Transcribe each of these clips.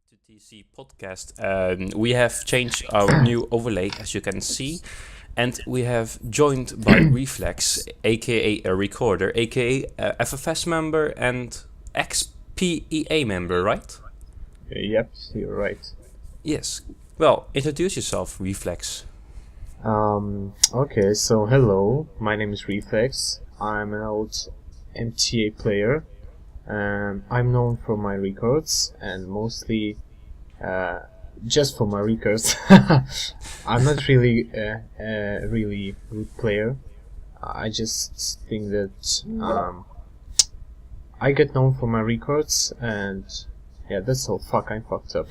to TC podcast. We have changed our new overlay, as you can see, and we have joined by Reflex, aka a recorder, aka a FFS member and ex-PEA member, right? Yep, you're right. Yes. Well, introduce yourself, Reflex. Okay, so hello, my name is Reflex. I'm an old MTA player. I'm known for my records and mostly just for my records. I'm not really a really good player. I just think that I get known for my records, and yeah, that's all. Fuck, I'm fucked up.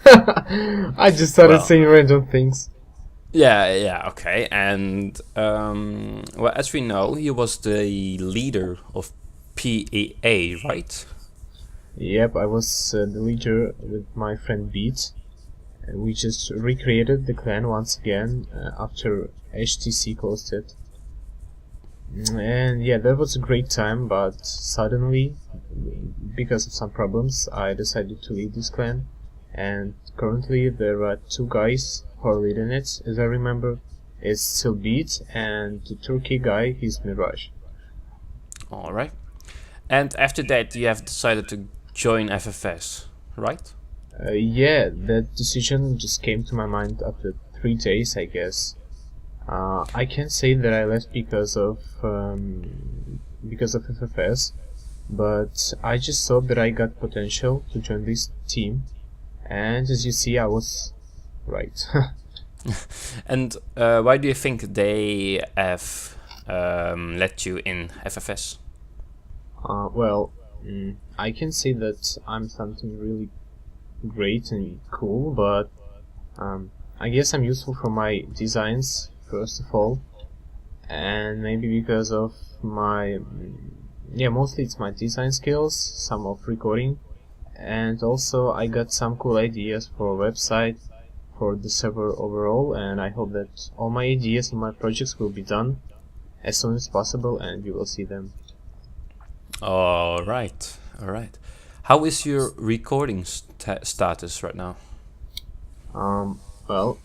I just started Well, saying random things. yeah, okay. And well, as we know, he was the leader of PEA, right? Yep, I was the leader with my friend Beat. We just recreated the clan once again after HTC closed it. And yeah, that was a great time, but suddenly, because of some problems, I decided to leave this clan. And currently there are two guys who are leading it, as I remember. It's still Beat, and the Turkey guy, he's Mirage. All right. And after that, you have decided to join FFS, right? Yeah, that decision just came to my mind after 3 days, I guess. I can't say that I left because of FFS, but I just thought that I got potential to join this team, and as you see, I was right. And why do you think they have let you in FFS? Well, I can say that I'm something really great and cool, but I guess I'm useful for my designs first of all, and maybe because of my yeah, mostly it's my design skills, some of recording, and also I got some cool ideas for a website for the server overall, and I hope that all my ideas and my projects will be done as soon as possible, and you will see them. All right, all right. How is your recording status right now? Well,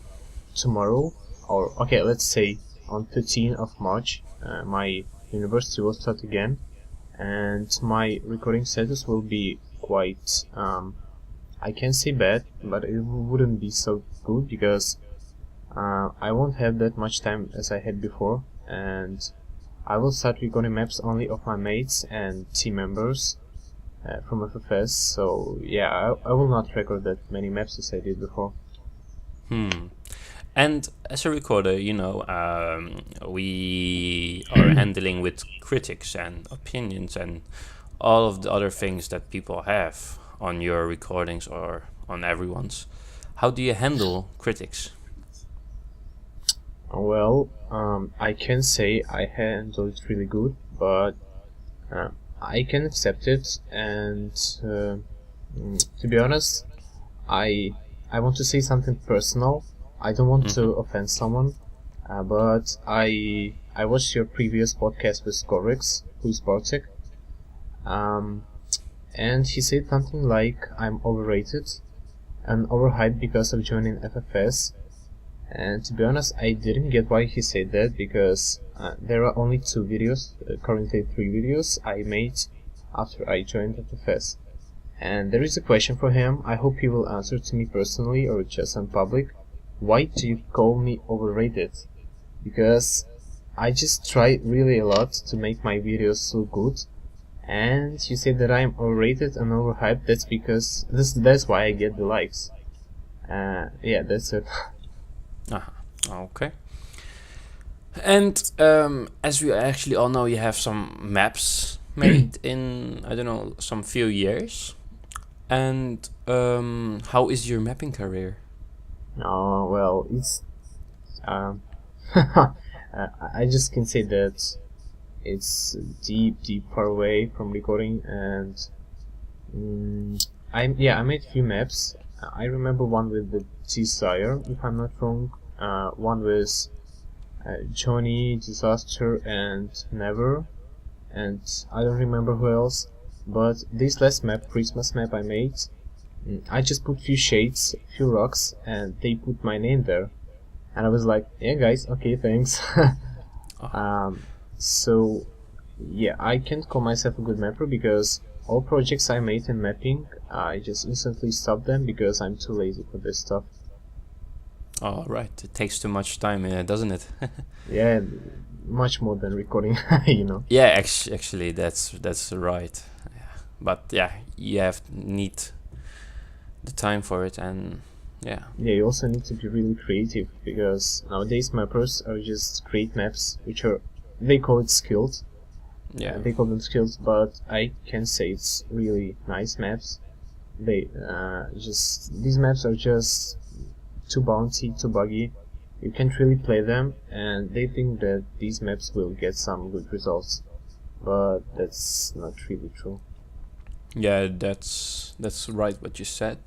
tomorrow, or okay, let's say on 13th of March, my university will start again, and my recording status will be quite, I can't say bad, but it wouldn't be so good because I won't have that much time as I had before, and I will start recording maps only of my mates and team members from FFS, so yeah, I will not record that many maps as I did before. And as a recorder, we are handling with critics and opinions and all of the other things that people have on your recordings or on everyone's. How do you handle critics? Well, I can say I handle it really good, but I can accept it, and to be honest, I I want to say something personal. I don't want to offend someone, but I watched your previous podcast with Scorix, who is Bartek, um, and he said something like I'm overrated and overhyped because of joining FFS. And to be honest, I didn't get why he said that because there are only two videos, currently three videos I made after I joined FFS. And there is a question for him. I hope he will answer to me personally or just in public. Why do you call me overrated? Because I just try really a lot to make my videos so good. And you say that I'm overrated and overhyped. That's because that's why I get the likes. Yeah, that's it. Okay. And as we actually all know, you have some maps made in, I don't know, some few years. And how is your mapping career? Oh, well, it's I just can say that it's deep far away from recording, and I made few maps. I remember one with the Desire, if I'm not wrong. One with Johnny, Disaster, and Never, and I don't remember who else. But this last map, Christmas map I made, I just put few shades, few rocks, and they put my name there. And I was like, yeah, guys, okay, thanks. um, so, yeah, I can't call myself a good mapper because all projects I made in mapping, I just instantly stop them because I'm too lazy for this stuff. All right, it takes too much time, doesn't it? Yeah, much more than recording, you know. Yeah, actually, that's right. Yeah. But yeah, you need the time for it, and yeah. Yeah, you also need to be really creative because nowadays mappers are just create maps, which are, they call it skilled. Yeah. They call them skills, but I can say it's really nice maps. They these maps are just too bouncy, too buggy. You can't really play them, and they think that these maps will get some good results, but that's not really true. Yeah, that's right what you said.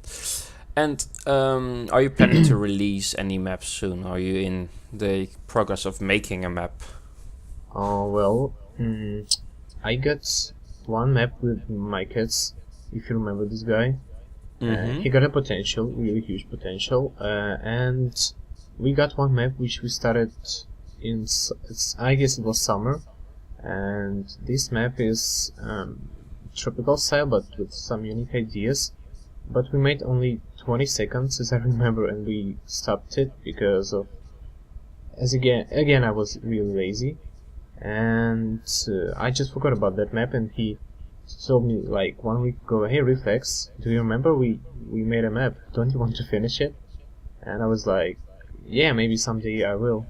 And are you planning to release any maps soon? Are you in the progress of making a map? Oh well, I got one map with my cats. If you remember this guy, he got a potential, really huge potential, and we got one map which we started in. I guess it was summer, and this map is tropical style, but with some unique ideas. But we made only 20 seconds, as I remember, and we stopped it because of, as again I was really lazy, and I just forgot about that map. And he told me like 1 week ago, "Hey Reflex, do you remember we made a map? Don't you want to finish it?" And I was like, "Yeah, maybe someday I will."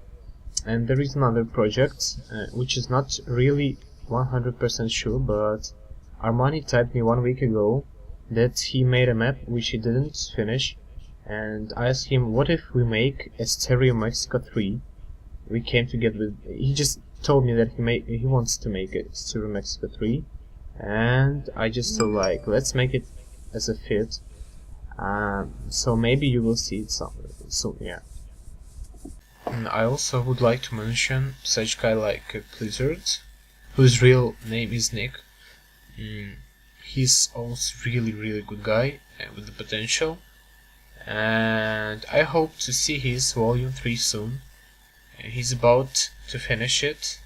And there is another project, which is not really 100% sure, but Armani typed me 1 week ago that he made a map which he didn't finish, and I asked him, what if we make a Stereo Mexico 3? We came together with, he just told me that he wants to make a Stereo Mexico 3, and I just told like, let's make it as a fit, so maybe you will see it soon, yeah. And I also would like to mention such guy like Blizzard, whose real name is Nick. He's also really good guy with the potential, and I hope to see his volume 3 soon. He's about to finish it,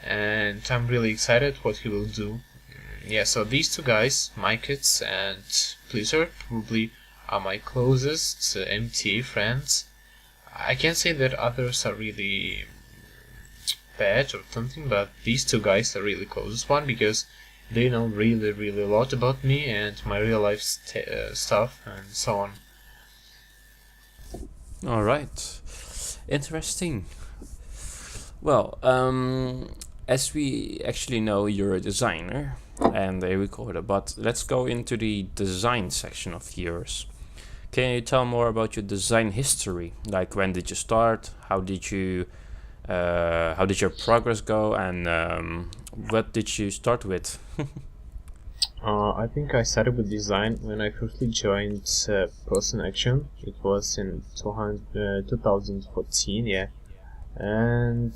and I'm really excited what he will do. Yeah, so these two guys, Mykits and Blizzard, probably are my closest MTA friends. I can't say that others are really bad or something, but these two guys are really closest one because they know really a lot about me and my real life stuff and so on. All right, interesting. Well, as we actually know, you're a designer and a recorder, but let's go into the design section of yours. Can you tell more about your design history? Like, when did you start? How did your progress go? And what did you start with? I think I started with design when I firstly joined Person Action. It was in 2014, yeah. And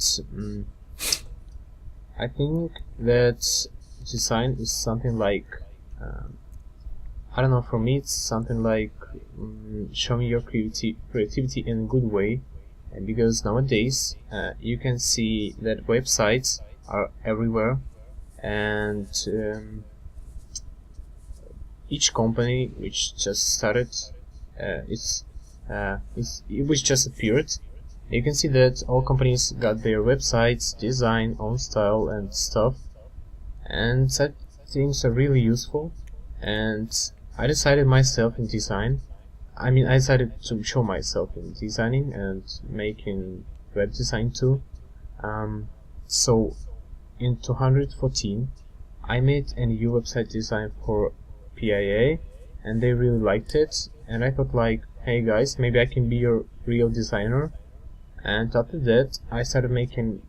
I think that design is something like, I don't know, for me it's something like showing your creativity in a good way. And because nowadays you can see that websites are everywhere, and each company which just started, which just appeared, you can see that all companies got their websites, design, own style and stuff, and such things are really useful. And I decided myself in design. I mean, I decided to show myself in designing and making web design too. So in 2014, I made a new website design for PIA, and they really liked it. And I thought like, hey guys, maybe I can be your real designer. And after that, I started making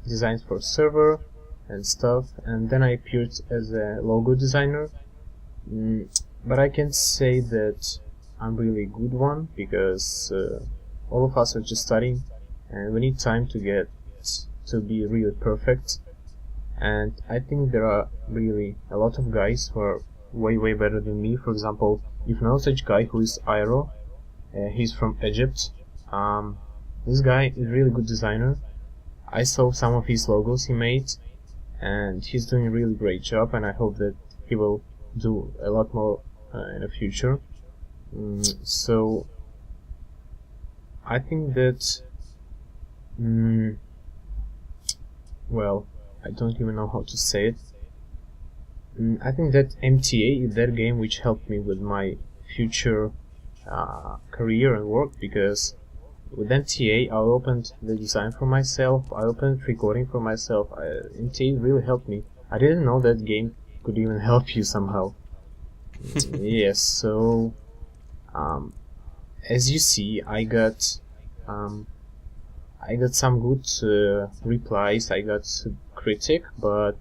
designs for server and stuff. And then I appeared as a logo designer. But I can't say that I'm really good one because all of us are just studying, and we need time to get to be really perfect. And I think there are really a lot of guys who are way better than me. For example, you know such guy who is Iro. He's from Egypt. This guy is really good designer. I saw some of his logos he made, and he's doing a really great job, and I hope that he will do a lot more in the future. So I think that well, I don't even know how to say it. I think that MTA is that game which helped me with my future career and work, because with MTA I opened the design for myself, I opened recording for myself. MTA really helped me. I didn't know that game could even help you somehow. Yes, so as you see, I got some good replies, I got critic, but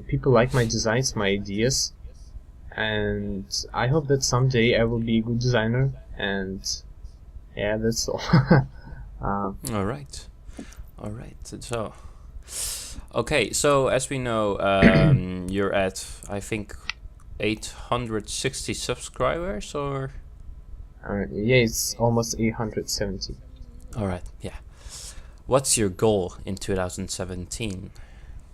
people like my designs, my ideas, and I hope that someday I will be a good designer, and yeah, that's all. All right. So, okay. So as we know, you're at, I think, 860 subscribers, or? Yeah, it's almost 870. All right. Yeah. What's your goal in 2017?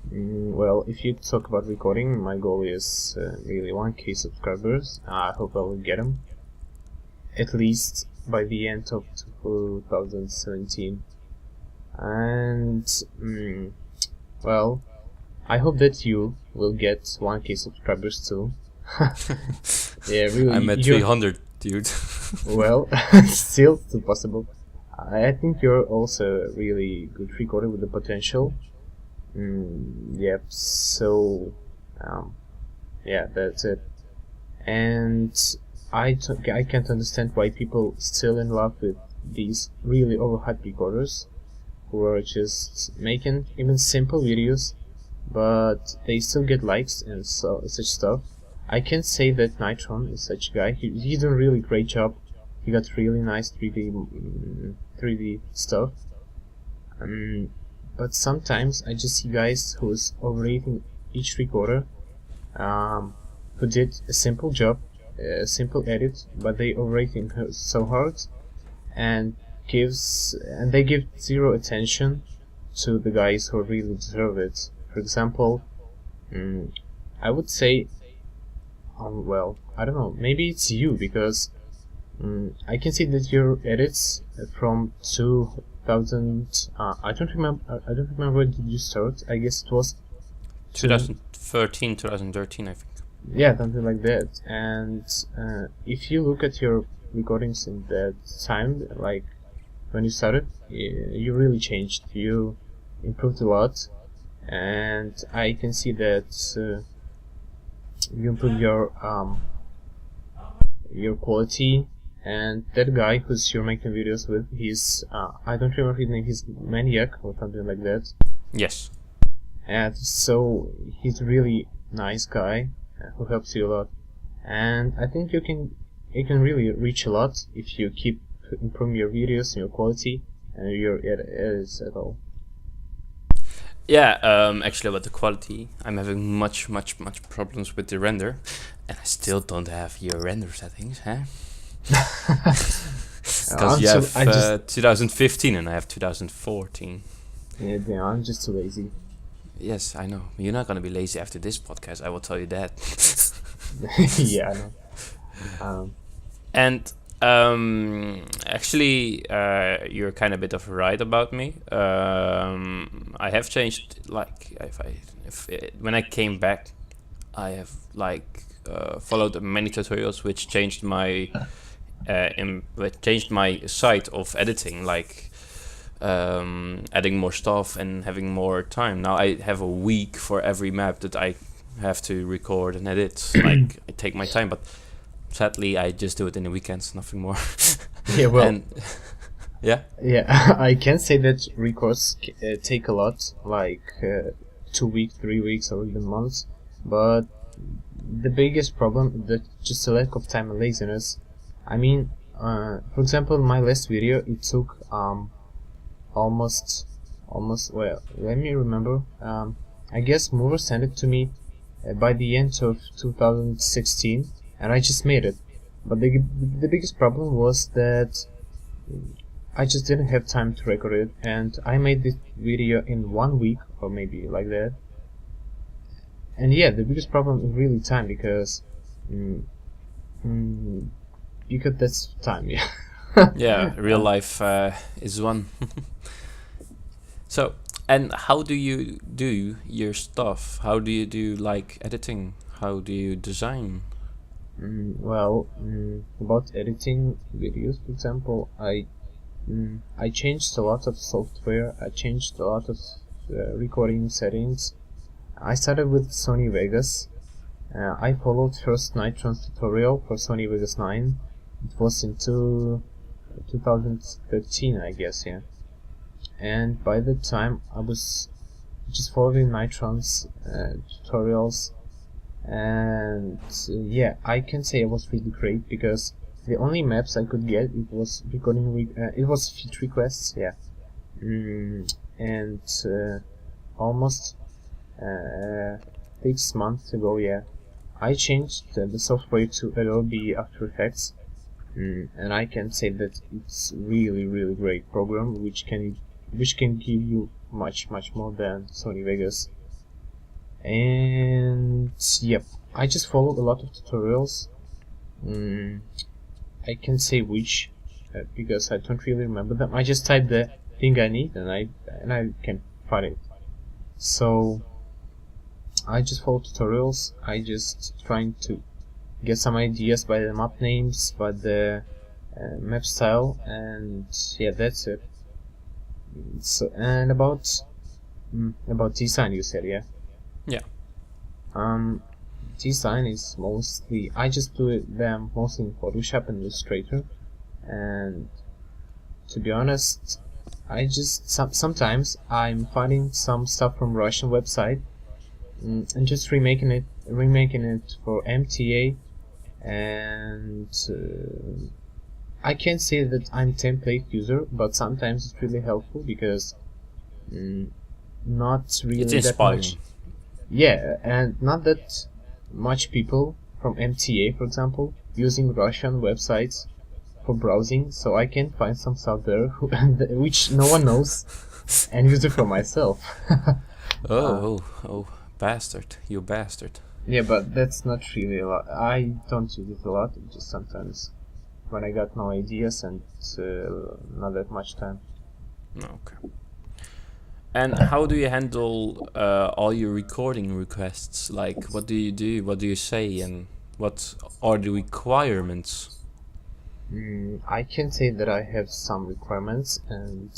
Well, if you talk about recording, my goal is really 1K subscribers. I hope I will get them at least by the end of 2017. And well, I hope that you will get 1K subscribers too. Yeah, really. I'm at 300, dude. Well, still possible. I think you're also a really good recorder with the potential. Yep. So, yeah, that's it. And I can't understand why people still in love with these really overhyped recorders, who are just making even simple videos, but they still get likes and such stuff. I can say that Nitron is such a guy. He's doing a really great job. He got really nice 3D stuff. But sometimes I just see guys who's overrating each recorder, who did a simple job, a simple edit, but they overrating her so hard, and they give zero attention to the guys who really deserve it. For example, I would say, well, I don't know, maybe it's you, because I can see that your edits from 2000. I don't remember. When did you start? I guess it was 2013, 2013, I think. Yeah, something like that. And if you look at your recordings in that time, like when you started, you really changed. You improved a lot, and I can see that you improved your quality. And that guy who's you're making videos with, he's I don't remember his name. He's Maniac or something like that. Yes. And so he's a really nice guy who helps you a lot. And I think you can really reach a lot if you keep improving your videos and your quality and your edits at all. Yeah, actually about the quality, I'm having much problems with the render, and I still don't have your render settings, huh? Because you have 2015 and I have 2014. Yeah, I'm just too lazy. Yes, I know. You're not gonna be lazy after this podcast, I will tell you that. Yeah, I know. And actually, you're kind of a bit of right about me. I have changed, like, when I came back, I have followed many tutorials which changed my side of editing, like adding more stuff and having more time. Now I have a week for every map that I have to record and edit. Like, I take my time, but sadly I just do it in the weekends, nothing more. Yeah, well, and yeah, I can say that records take a lot, like 2 weeks, 3 weeks, or even months. But the biggest problem is that just a lack of time and laziness. I mean, for example, my last video, it took almost, well, let me remember. I guess Moore sent it to me by the end of 2016, and I just made it. But the biggest problem was that I just didn't have time to record it, and I made this video in 1 week or maybe like that. And yeah, the biggest problem is really time because mm, because that's time, yeah. Yeah, real life is one. So, and how do you do your stuff? How do you do like editing? How do you design? Well, about editing videos, for example, I changed a lot of software. I changed a lot of recording settings. I started with Sony Vegas. I followed first Nitron's tutorial for Sony Vegas 9. It was in 2013, I guess, yeah. And by the time I was just following Nitron's tutorials, and yeah, I can say it was really great because the only maps I could get it was it was feature requests, yeah. And almost 6 months ago, yeah, I changed the software to Adobe After Effects, and I can say that it's really great program which can give you much more than Sony Vegas. And yep, I just followed a lot of tutorials. I can say which because I don't really remember them. I just typed the thing I need and I can find it. So I just follow tutorials. I just trying to get some ideas by the map names, by the map style, and yeah, that's it. So, and about design, you said, yeah. Yeah. Design is mostly I just do them mostly in Photoshop and Illustrator, and to be honest, I just sometimes I'm finding some stuff from Russian website and just remaking it for MTA, and I can't say that I'm template user, but sometimes it's really helpful because not really It's that inspiring. much. Yeah, and not that much people from MTA, for example, using Russian websites for browsing, so I can find some stuff there which no one knows and use it for myself. Oh, bastard! You bastard! Yeah, but that's not really a lot. I don't use it a lot, just sometimes when I got no ideas and not that much time. Okay. And how do you handle all your recording requests? Like, what do you do? What do you say? And what are the requirements? I can say that I have some requirements, and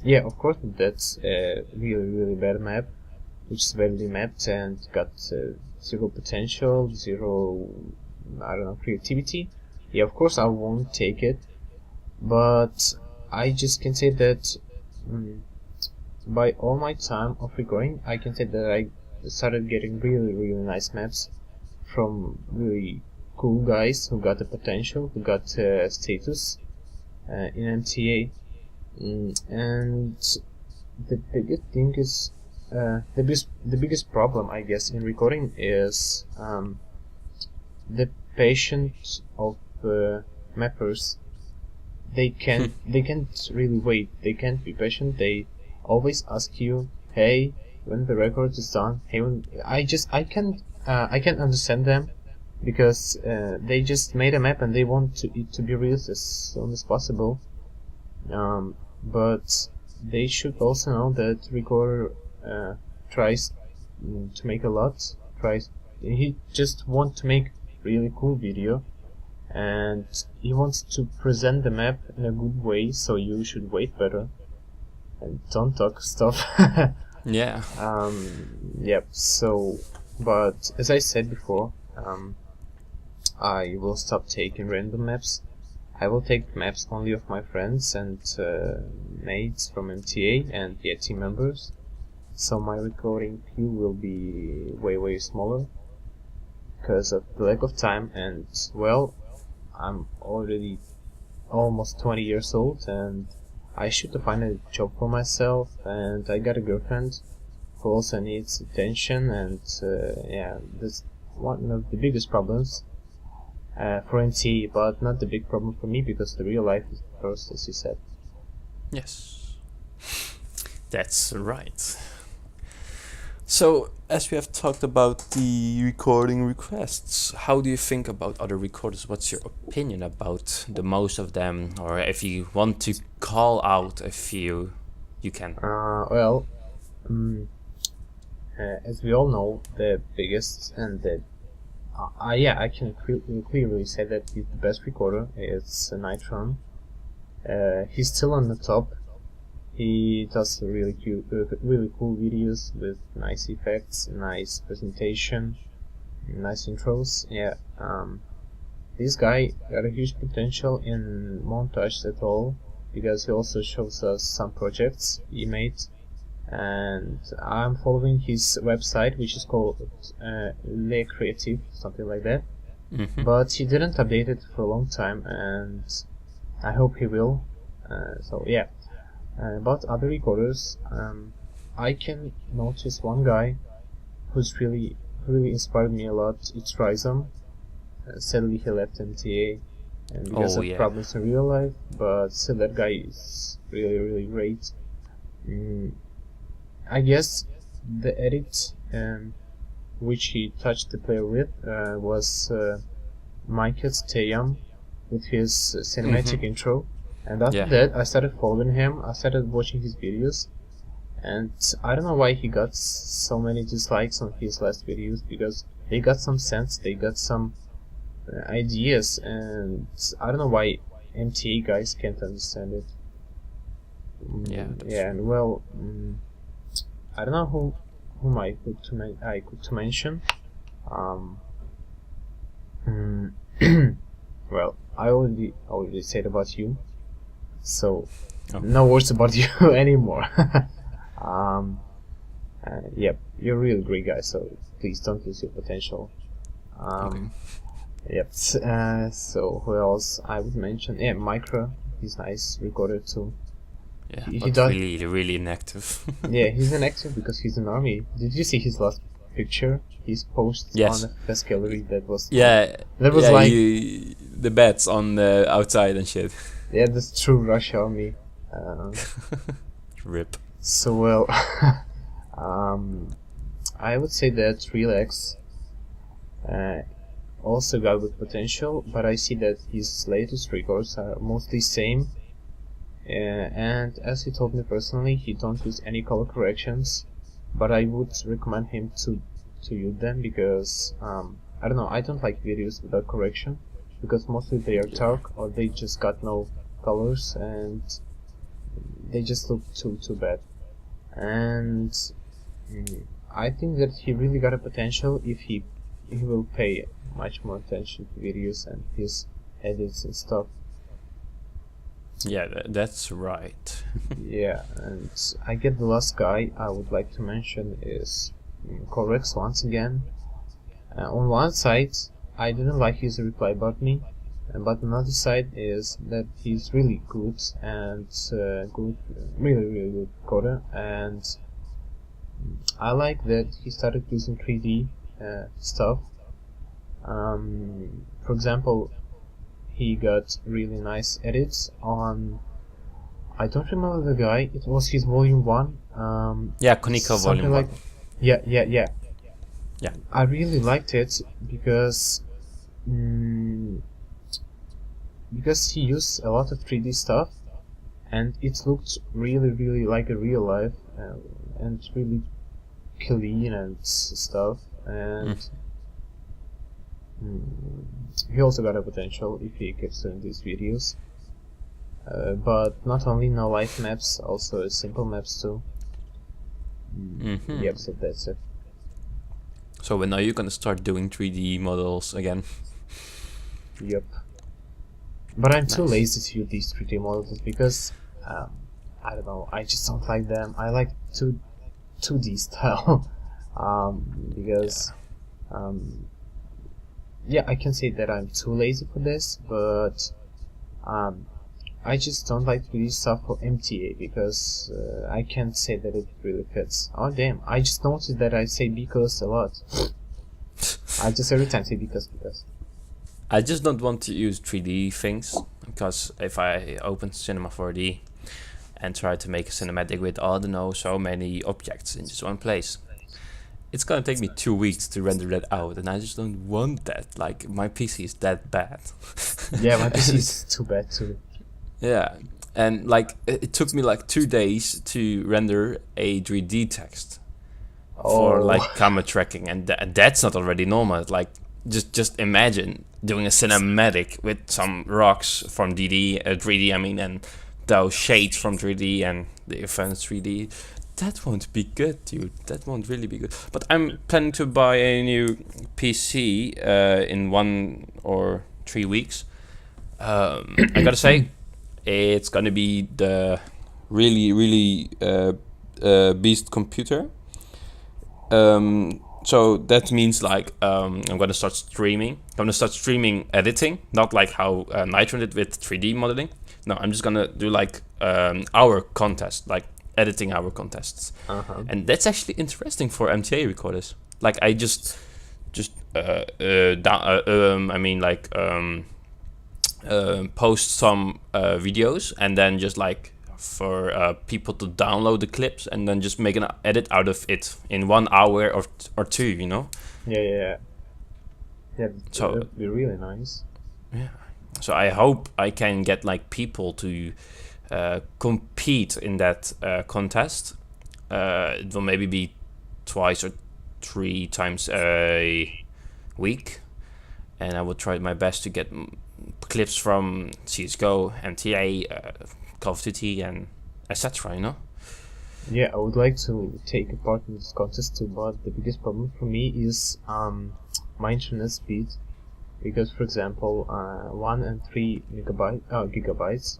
yeah, of course, that's a really bad map, which is badly mapped and got zero potential, zero, I don't know, creativity. Yeah, of course, I won't take it, but I just can say that by all my time of recording, I can say that I started getting really nice maps from really cool guys who got the potential, who got status in MTA. And the biggest thing is the biggest problem, I guess, in recording is the patience of mappers. They can't really wait. They can't be patient. They always ask you, hey, when the record is done. Hey, when I can't understand them because they just made a map and they want it to be released as soon as possible. But they should also know that recorder tries to make a lot. He just want to make really cool video, and he wants to present the map in a good way. So you should wait better and don't talk stuff. Yeah. Yep. So, but as I said before, I will stop taking random maps. I will take maps only of my friends and mates from MTA and the team members. So my recording queue will be way smaller because of the lack of time, and well, I'm already almost 20 years old and I should find a job for myself, and I got a girlfriend who also needs attention, and yeah, that's one of the biggest problems. for NT, but not the big problem for me because the real life is first, as you said. Yes, that's right. So, as we have talked about the recording requests, how do you think about other recorders? What's your opinion about the most of them? Or if you want to call out a few, you can. Well, as we all know, the biggest and the yeah, I can clearly say that he's the best recorder. It's Nitron. He's still on the top. He does really cool videos with nice effects, nice presentation, nice intros. Yeah, this guy got a huge potential in montage at all because he also shows us some projects he made, and I'm following his website, which is called Le Creative, something like that. Mm-hmm. But he didn't update it for a long time, and I hope he will. So yeah. About other recorders, I can notice one guy who's really inspired me a lot. It's Rhizome. Sadly, he left MTA and because of problems in real life, but still that guy is really great. I guess the edit which he touched the player with was Mike's Teyam with his cinematic intro. And after that, I started following him, I started watching his videos, and I don't know why he got so many dislikes on his last videos, because they got some sense, they got some ideas, and I don't know why MTA guys can't understand it. Yeah, and well, I don't know whom I could to mention. Well, I already said about you. So, no words about you anymore. Yep, you're a really great guy, so please don't lose your potential. Yep, so who else I would mention? Yeah, Micro, he's nice, recorder too. Yeah, he does really inactive. Yeah, he's inactive because he's in army. Did you see his last picture? His post on the fest gallery that was like the bets on the outside and shit. Yeah, that's true Russia army. Rip. So well, I would say that Relax also got good potential, but I see that his latest records are mostly same. And as he told me personally, he don't use any color corrections, but I would recommend him to use them because I don't know, I don't like videos without correction because mostly they are dark or they just got no colors and they just look too bad. And I think that he really got a potential if he will pay much more attention to videos and his edits and stuff. Yeah, that's right. Yeah, and I get the last guy I would like to mention is Correx once again. On one side, I didn't like his reply button, but another side is that he's really good and really good coder, and I like that he started using 3D stuff. For example, he got really nice edits on, I don't remember the guy, it was his volume 1. Konica volume 1. Yeah. I really liked it because he used a lot of 3D stuff and it looked really like a real life and really clean and stuff, and he also got a potential if he keeps doing these videos. But not only no life maps, also simple maps too. Yep, so that's it. So when are you gonna start doing 3D models again? Yep. But I'm too lazy to use these 3D models because I don't know, I just don't like them. I like 2D style because yeah, I can say that I'm too lazy for this, but I just don't like 3D stuff for MTA because I can't say that it really fits. Oh damn, I just noticed that I say because a lot. I just every time say because. I just don't want to use 3D things, because if I open Cinema 4D and try to make a cinematic with, I don't know, so many objects in just one place, it's gonna take me 2 weeks to render that out, and I just don't want that. Like, my PC is that bad. Yeah, my PC is too bad too. Yeah, and like it took me like 2 days to render a 3D text for like camera tracking, and that's not already normal. Like, just imagine doing a cinematic with some rocks from 3D, I mean, and those shades from 3D and the advanced 3D. That won't be good, dude. That won't really be good. But I'm planning to buy a new PC in 1 or 3 weeks. I gotta say, it's gonna be the really beast computer. So that means like I'm gonna start streaming. I'm gonna start streaming editing, not like how Nitro did with 3D modeling. No, I'm just gonna do like our contest, like editing our contests, and that's actually interesting for MTA recorders. Like I just post some videos, and then just like for people to download the clips, and then just make an edit out of it in 1 hour or 2, you know. Yeah, so that'd be really nice. Yeah, so I hope I can get like people to compete in that contest. It will maybe be 2 or 3 times a week, and I will try my best to get clips from CSGO, MTA, Call of Duty, and etc. You know. Yeah, I would like to take a part in this contest too, but the biggest problem for me is my internet speed, because for example 1 and 3 gigabytes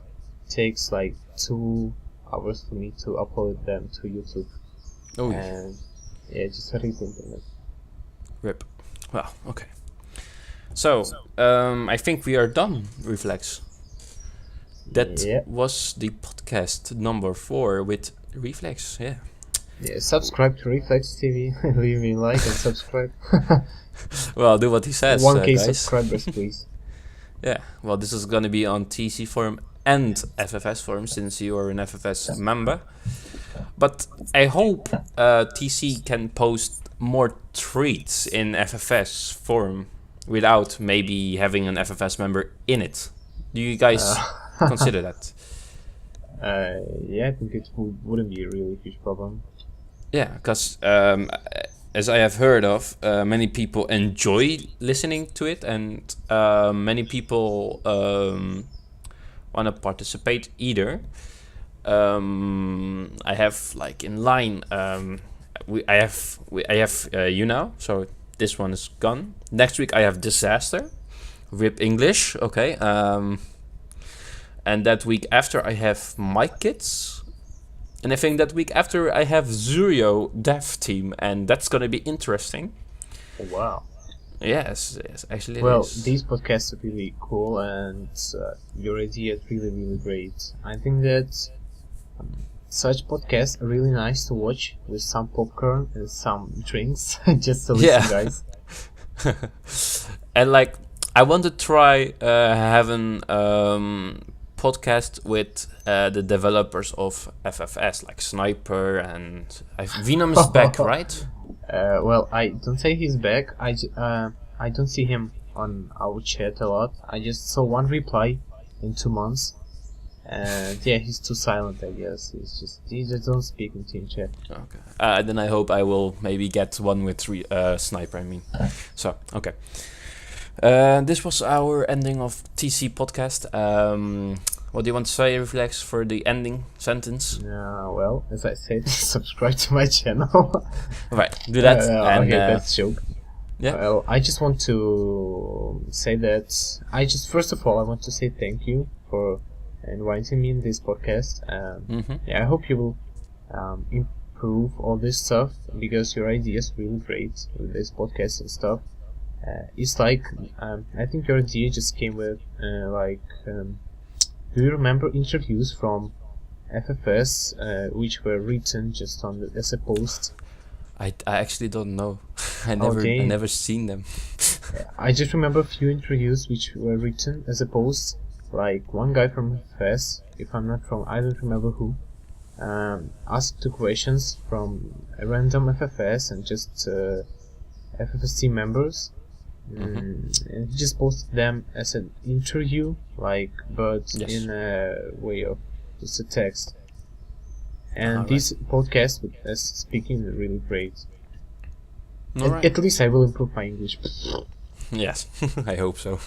takes like 2 hours for me to upload them to YouTube. Oh, and yeah, just a internet. Rip. Well, okay. So I think we are done, Reflex. That was the podcast number 4 with Reflex. Yeah. Yeah, subscribe to Reflex TV. Leave me a like and subscribe. Well, do what he says, 1K guys. subscribers, please. Yeah. Well, this is gonna be on TC forum and FFS forum, since you are an FFS member. But I hope TC can post more tweets in FFS forum without maybe having an FFS member in it. Do you guys consider that? Yeah, I think it wouldn't be a really huge problem. Yeah, because as I have heard of, many people enjoy listening to it, and many people want to participate either. I have like in line. I have you now, so this one is gone. Next week I have Disaster, Rip English, okay. And that week after I have My Kids, and I think that week after I have Zurio Dev Team, and that's gonna be interesting. Oh, wow. Yes, actually. Well, these podcasts are really cool, and your idea is really great. I think that such podcasts are really nice to watch with some popcorn and some drinks, just to listen, guys. And like, I want to try having podcast with the developers of FFS, like Sniper, and Venom is back, right? Well, I don't say he's back. I don't see him on our chat a lot. I just saw one reply in 2 months, and yeah, he's too silent, I guess. He just don't speak in team chat. Okay. Then I hope I will maybe get one with Sniper. I mean, so okay. This was our ending of TC podcast. What do you want to say, Reflex, for the ending sentence? Well, as I said, subscribe to my channel. Right, do that. Okay, that's a joke. Yeah. Well, I just want to say that first of all, I want to say thank you for inviting me in this podcast. Yeah, I hope you will improve all this stuff, because your idea is really great with this podcast and stuff. It's like I think your idea just came with do you remember interviews from FFS which were written just as a post? I actually don't know. I Okay. never seen them. I just remember a few interviews which were written as a post. Like one guy from FS, if I'm not wrong, I don't remember who, asked the questions from a random FFS and just FFS team members. And he just posted them as an interview, but Yes. in a way of just a text. And Alright. this podcast, as speaking, is really great. Alright. At least I will improve my English. Yes, I hope so.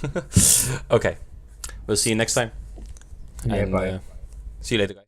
Okay, we'll see you next time. Yeah, And, bye. see you later, guys.